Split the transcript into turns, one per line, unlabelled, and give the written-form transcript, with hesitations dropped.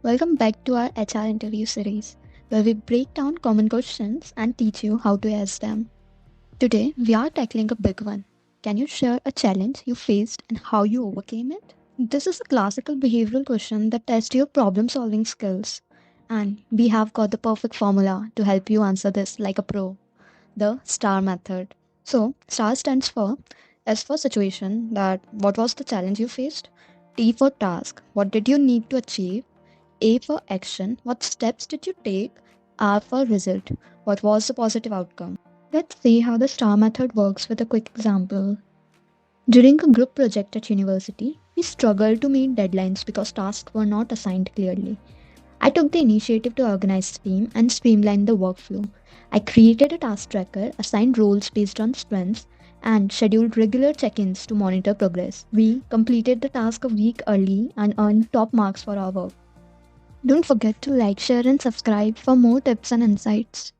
Welcome back to our HR interview series, where we break down common questions and teach you how to ask them. Today, we are tackling a big one. Can you share a challenge you faced and how you overcame it? This is a classical behavioral question that tests your problem solving skills. And we have got the perfect formula to help you answer this like a pro, the STAR method. So, STAR stands for S for situation, that what was the challenge you faced? T for task, what did you need to achieve? A for action, what steps did you take? R for result, what was the positive outcome? Let's see how the STAR method works with a quick example. During a group project at university, we struggled to meet deadlines because tasks were not assigned clearly. I took the initiative to organize the team and streamline the workflow. I created a task tracker, assigned roles based on sprints, and scheduled regular check ins to monitor progress. We completed the task a week early and earned top marks for our work. Don't forget to like, share, and subscribe for more tips and insights.